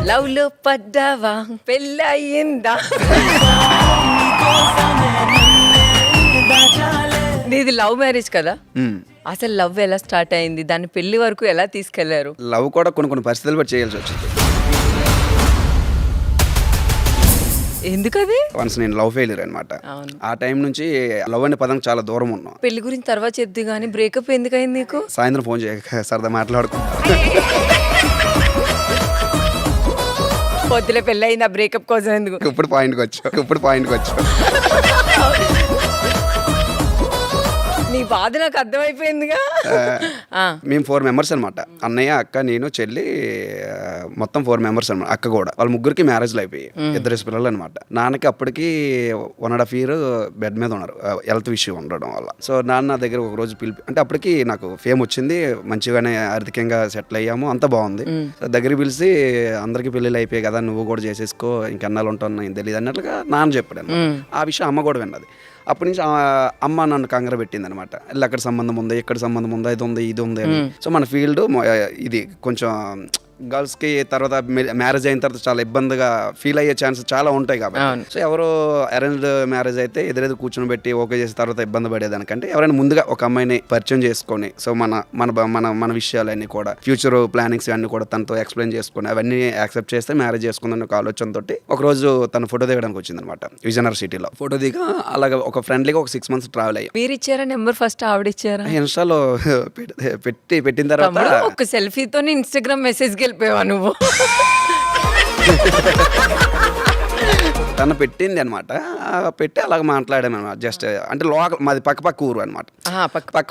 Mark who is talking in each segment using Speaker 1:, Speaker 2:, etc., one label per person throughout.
Speaker 1: Love లో పడ్డావా పెళ్ళయిందా? నీది లవ్ మ్యారేజ్ కదా, అసలు లవ్ ఎలా స్టార్ట్ అయింది, దాన్ని పెళ్లి వరకు ఎలా తీసుకెళ్లారు?
Speaker 2: లవ్ కూడా కొన్ని పరిస్థితులు బట్టి చేయాల్సి వచ్చింది.
Speaker 1: ఎందుకది?
Speaker 2: వన్స్ నేను లవ్ ఫెయిల్యూర్ అనమాట. ఆ టైం నుంచి లవ్ అనే పదం చాలా దూరం ఉన్నాం.
Speaker 1: పెళ్లి గురించి తర్వాత చెప్తే గానీ బ్రేకప్ ఎందుకయింది నీకు?
Speaker 2: సాయంత్రం ఫోన్ చేయక సరదా మాట్లాడుకుంటా.
Speaker 1: పొద్దులే పెళ్ళి అయింది, ఆ బ్రేకప్ కోసం ఎందుకు?
Speaker 2: ఇప్పుడు పాయింట్కి వచ్చావు.
Speaker 1: నీ బాధ నాకు అర్థమైపోయిందిగా.
Speaker 2: మేము 4 members అనమాట. అన్నయ్య, అక్క, నేను, చెల్లి, మొత్తం 4 members అనమాట. అక్క కూడా, వాళ్ళ ముగ్గురికి మ్యారేజ్లు అయిపోయి 2 పిల్లలు అనమాట. నాన్నకి అప్పటికి 1.5 year బెడ్ మీద ఉన్నారు, హెల్త్ ఇష్యూ ఉండడం వల్ల. సో నాన్న నా దగ్గర ఒక రోజు అంటే అప్పటికి నాకు ఫేమ్ వచ్చింది, మంచిగానే ఆర్థికంగా సెటిల్ అయ్యాము, అంతా బాగుంది. సో దగ్గరికి పిలిచి అందరికి పెళ్ళిళ్ళు అయిపోయాయి కదా, నువ్వు కూడా చేసేసుకో, ఇంకెన్నాళ్ళు ఉంటాను నాకు తెలియదు అన్నట్లుగా నాన్న చెప్పాడు. ఆ విషయం అమ్మ కూడా విన్నది. అప్పటి నుంచి అమ్మ నన్ను కంగారు పెట్టింది అనమాట. అక్కడ సంబంధం ఉంది, ఇక్కడ సంబంధం ఉంది, ఇది ఉంది అని. సో మన ఫీల్డ్ ఇది కొంచెం గర్ల్స్కి తర్వాత మ్యారేజ్ అయిన తర్వాత చాలా ఇబ్బందిగా ఫీల్ అయ్యే ఛాన్సెస్ చాలా ఉంటాయి కాబట్టి. సో ఎవరు అరేంజ్డ్ మ్యారేజ్ అయితే ఎదురెదు కూర్చొని పెట్టి ఓకే చేసిన తర్వాత ఇబ్బంది పడేదానికంటే ఎవరైనా ముందుగా ఒక అమ్మాయిని పరిచయం చేసుకొని, సో మన విషయాలన్నీ కూడా, ఫ్యూచర్ ప్లానింగ్స్ అన్ని కూడా తనతో ఎక్స్ప్లెయిన్ చేసుకొని అవన్నీ యాక్సెప్ట్ చేస్తే మ్యారేజ్ చేసుకుందని ఒక ఆలోచనతో ఒకరోజు తన ఫోటో దిగడానికి వచ్చింది అనమాట. విజయనగరం సిటీలో ఫోటో దిగా అలాగే ఒక ఫ్రెండ్లీగా ఒక 6 months ట్రావెల్ అయ్యాం.
Speaker 1: మీరు ఇచ్చారా నెంబర్? ఫస్ట్ ఆవిడ ఇచ్చారా?
Speaker 2: ఇన్స్టాలో పెట్టిన తర్వాత
Speaker 1: ఒక సెల్ఫీతో ఇన్స్టాగ్రామ్ మెసేజ్ వెళ్ళిపోయావా నువ్వు?
Speaker 2: తను పెట్టింది అనమాట. పెట్టి అలాగ మాట్లాడాను అనమాట. జస్ట్ అంటే లోకల్, మాది పక్క ఊరు అనమాట.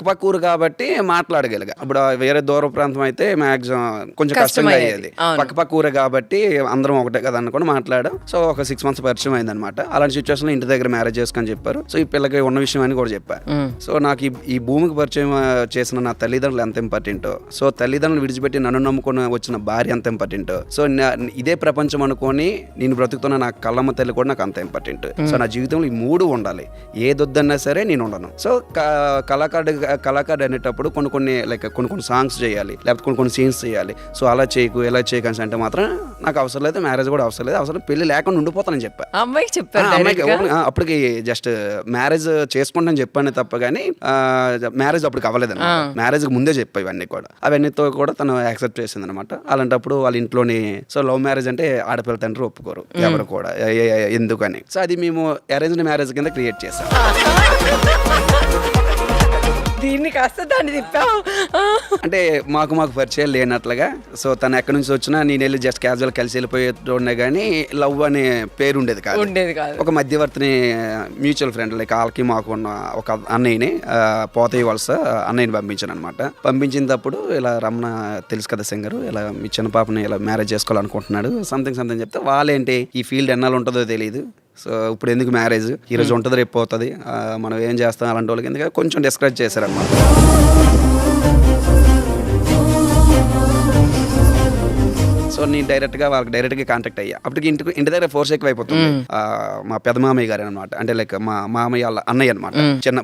Speaker 2: పక్క ఊరు కాబట్టి మాట్లాడగలిగా. ఇప్పుడు వేరే దూర ప్రాంతం అయితే మ్యాక్సిమం కొంచెం కష్టంగా అయ్యేది. పక్క ఊరే కాబట్టి అందరం ఒకటే కదా అనుకుని మాట్లాడాం. సో ఒక 6 months పరిచయం అయింది అనమాట. అలాంటి సిచ్యువేషన్ లో ఇంటి దగ్గర మ్యారేజ్ చేసుకొని చెప్పారు. సో ఈ పిల్లకి ఉన్న విషయం అని కూడా చెప్పారు. సో నాకు ఈ భూమికి పరిచయం చేసిన నా తల్లిదండ్రులు ఎంత ఇంపార్టెంట్, సో తల్లిదండ్రులు విడిచిపెట్టి నన్ను నమ్ముకొని వచ్చిన భార్య ఎంత ఇంపార్టెంట్, సో ఇదే ప్రపంచం అనుకొని నేను బ్రతుకుతున్న నా కళ్ళమ్మ తల్లి కూడా నాకు అంత ఇంపార్టెంట్. సో నా జీవితంలో ఈ 3 ఉండాలి, ఏదొద్దన్నా సరే నేను ఉండను. సో కళాకారుడు అనేటప్పుడు కొన్ని సాంగ్స్ చేయాలి, లేకపోతే కొన్ని సీన్స్ చేయాలి. సో అలా చేయకు ఇలా చేయకు అని అంటే మాత్రం నాకు అవసరం లేదు, మ్యారేజ్ కూడా అవసరం లేదు, అవసరం పెళ్లి లేకుండా ఉండిపోతానని చెప్పా.
Speaker 1: అమ్మాయికి చెప్పాను.
Speaker 2: అమ్మాయికి అప్పటికి జస్ట్ మ్యారేజ్ చేసుకుంటానని చెప్పాను తప్ప కానీ మ్యారేజ్ అప్పటికి అవ్వలేదు. మ్యారేజ్ ముందే చెప్పా ఇవన్నీ కూడా. అవన్నీతో కూడా తను యాక్సెప్ట్ చేసింది అనమాట. అలాంటప్పుడు వాళ్ళ ఇంట్లోని, సో లవ్ మ్యారేజ్ అంటే ఆడపిల్ల తండ్రి ఒప్పుకోరు ఎవరు కూడా, ఎందుకని. సో అది మేము అరేంజ్డ్ మ్యారేజ్ కింద క్రియేట్ చేసాం.
Speaker 1: దీన్ని కాస్త దాన్ని తిప్పావు.
Speaker 2: అంటే మాకు పరిచయం లేనట్లుగా. సో తను ఎక్కడి నుంచి వచ్చినా నేను వెళ్ళి జస్ట్ క్యాజువల్ కలిసి వెళ్ళిపోయేటోడే కానీ లవ్ అనే పేరు ఉండేది కాదు. ఒక మధ్యవర్తిని, మ్యూచువల్ ఫ్రెండ్ లైక్ వాళ్ళకి మాకు ఉన్న ఒక అన్నయ్యని, పోతయ్య వలస అన్నయ్యని పంపించాను అనమాట. పంపించినప్పుడు ఇలా రమణ తెలుసు కదా సింగరు, ఇలా మీ చిన్న పాపని ఇలా మ్యారేజ్ చేసుకోవాలనుకుంటున్నాడు సంథింగ్ చెప్తే వాళ్ళేంటి ఈ ఫీల్డ్ ఎన్నాళ్ళు ఉంటుందో తెలియదు, సో ఇప్పుడు ఎందుకు మ్యారేజ్, ఈరోజు ఉంటుంది రేపు పోతుంది, మనం ఏం చేస్తాం అలాంటి వాళ్ళకి ఎందుకంటే కొంచెం డిస్కరేజ్ చేశారనమాట. సో నేను వాళ్ళకి డైరెక్ట్గా కాంటాక్ట్ అయ్యా. అప్పటికి ఇంటి దగ్గర ఫోర్స్ ఎక్కువ అయిపోతుంది. మా పెద్ద మామయ్య గారు అనమాట, అంటే లైక్ మా మామయ్య వాళ్ళ అన్నయ్య అనమాట,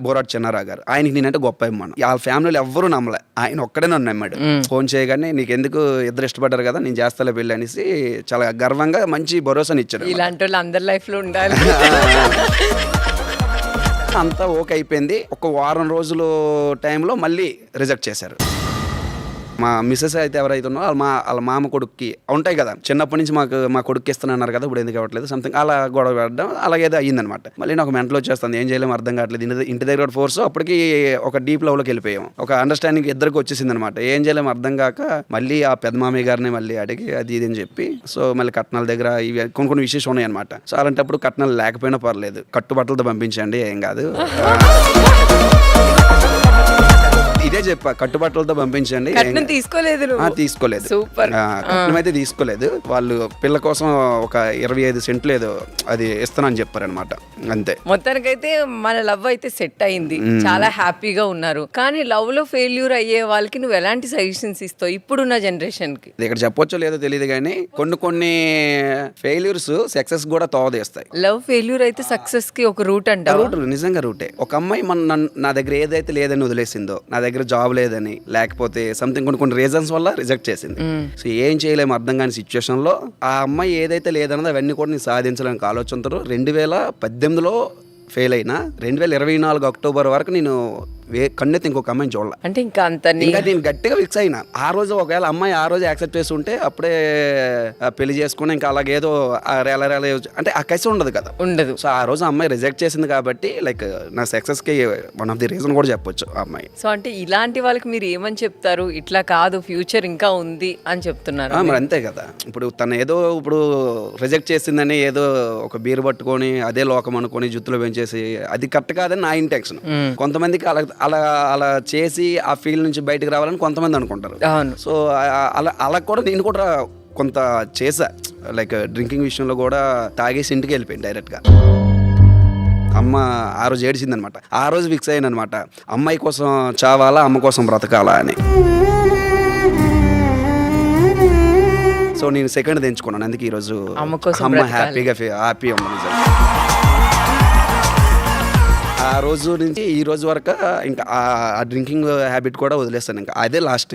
Speaker 2: బోరాట్ చిన్నారా గారు. ఆయనకి నేనంటే గొప్ప అభిమానం. వాళ్ళ ఫ్యామిలీలో ఎవ్వరూ నమ్మలే, ఆయన ఒక్కడే నన్ను నమ్మాడు. ఫోన్ చేయగానే నీకు ఎందుకు, ఇద్దరు ఇష్టపడ్డారు కదా, నేను చేస్తాలే పెళ్ళి అనేసి చాలా గర్వంగా మంచి భరోసాని ఇచ్చాడు.
Speaker 1: ఇలాంటి వాళ్ళు అందరి లైఫ్ లో ఉండాలి.
Speaker 2: అంతా ఓకే అయిపోయింది. ఒక వారం రోజులు టైంలో మళ్ళీ రిజెక్ట్ చేశారు. మా మిస్సెస్ అయితే ఎవరైతే ఉన్నారో వాళ్ళ మామ కొడుక్కి ఉంటాయి కదా, చిన్నప్పటి నుంచి మా కొడుక్కి ఇస్తున్నారు కదా, ఇప్పుడు ఎందుకు ఇవ్వట్లేదు సంథింగ్ అలా గొడవ పెట్టడం అలాగేదో అయ్యిందనమాట. మళ్ళీ నాకు మెంటల్ వచ్చేస్తుంది, ఏం చేయలేము అర్థం కావట్లేదు. ఇంటి దగ్గర ఫోర్స్ అప్పటికి ఒక డీప్ లెవెల్కి వెళ్ళిపోయాం. ఒక అండర్స్టాండింగ్ ఇద్దరికి వచ్చేసింది అనమాట. ఏం చేయలేము అర్థం కాక మళ్ళీ ఆ పెద్ద మామయ్య గారిని మళ్ళీ అడిగి అది ఇది అని చెప్పి, సో మళ్ళీ కట్నాల దగ్గర ఇవి కొన్ని విషయాలు ఉన్నాయి అనమాట. సో అలాంటప్పుడు కట్నాలు లేకపోయినా పర్లేదు, కట్టుబట్టలతో పంపించండి ఏం కాదు, ఇదే చెప్పా, కట్టుబట్టలతో పంపించండి.
Speaker 1: తీసుకోలేదు.
Speaker 2: సూపర్. కట్నం అయితే తీసుకోలేదు. వాళ్ళు పిల్ల కోసం ఒక 25 సెంట్లు ఏదో అది ఇస్తానని చెప్పారనమాట. అంతే.
Speaker 1: మొత్తానికైతే మన లవ్ అయితే సెట్ అయింది, చాలా హ్యాపీగా ఉన్నారు. కానీ లవ్ లో ఫెయిల్యూర్ అయ్యే వాళ్ళకి నువ్వు ఎలాంటి సజెషన్స్ ఇస్తావు ఇప్పుడున్న జనరేషన్ కి?
Speaker 2: ఇక్కడ చెప్పొచ్చో లేదో తెలియదు కానీ కొన్ని ఫెయిల్యూర్స్ సక్సెస్ కూడా తోవదేస్తాయి.
Speaker 1: లవ్ ఫెయిల్యూర్ అయితే సక్సెస్ కి ఒక రూట్ అంట.
Speaker 2: రూట్ నిజంగా రూటే. ఒక అమ్మాయి నా దగ్గర ఏదైతే లేదని వదిలేసిందో, నా దగ్గర జాబ్ లేదని లేకపోతే సంథింగ్ కొన్ని రీజన్స్ వల్ల రిజెక్ట్ చేసింది. సో ఏం చేయలేము అర్థం కాని సిచ్యువేషన్ లో ఆ అమ్మాయి ఏదైతే లేదన్నదో అవన్నీ కూడా నేను సాధించడానికి ఆలోచనతో 2018లో ఫెయిల్ అయినా 2024 అక్టోబర్ వరకు నేను కన్నెత్తి ఇంకొక అమ్మాయిని చూడాలి.
Speaker 1: అంటే ఇంకా అంత
Speaker 2: ఇంకా నేను గట్టిగా ఫిక్స్ అయినా. ఆ రోజు ఒకవేళ అమ్మాయి ఆ రోజు యాక్సెప్ట్ చేసి ఉంటే అప్పుడే పెళ్లి చేసుకుని ఇంకా అలాగేదో అంటే ఆ కసి ఉండదు కదా,
Speaker 1: ఉండదు.
Speaker 2: సో ఆ రోజు అమ్మాయి రిజెక్ట్ చేసింది కాబట్టి లైక్ నా సక్సెస్ కి వన్ ఆఫ్ ది రీజన్ కూడా చెప్పొచ్చు ఆ అమ్మాయి.
Speaker 1: సో అంటే ఇలాంటి వాళ్ళకి మీరు ఏమని చెప్తారు? ఇట్లా కాదు, ఫ్యూచర్ ఇంకా ఉంది అని చెప్తున్నారు.
Speaker 2: మరి అంతే కదా. ఇప్పుడు తను ఏదో ఇప్పుడు రిజెక్ట్ చేసిందని ఏదో ఒక బీరు పట్టుకొని అదే లోకం అనుకొని జుత్తులో పెంచేసి అది కరెక్ట్ కాదని నా ఇంటెన్షన్. కొంతమందికి అలా అలా అలా చేసి ఆ ఫీల్డ్ నుంచి బయటకు రావాలని కొంతమంది అనుకుంటారు. సో అలా కూడా నేను కూడా కొంత చేసా. లైక్ డ్రింకింగ్ విషయంలో కూడా తాగేసి ఇంటికి వెళ్ళిపోయింది డైరెక్ట్గా. అమ్మ ఆ రోజు ఏడిచింది అనమాట. ఆ రోజు ఫిక్స్ అయ్యాను అనమాట, అమ్మాయి కోసం చావాలా అమ్మ కోసం బ్రతకాలా అని. సో నేను సెకండ్ తెంచుకున్నాను. అందుకే ఈరోజు అమ్మ హ్యాపీ ఉంది. ఆ రోజు నుంచి ఈ రోజు వరకు ఇంకా ఆ డ్రింకింగ్ హ్యాబిట్ కూడా వదిలేస్తాను. ఇంకా అదే లాస్ట్.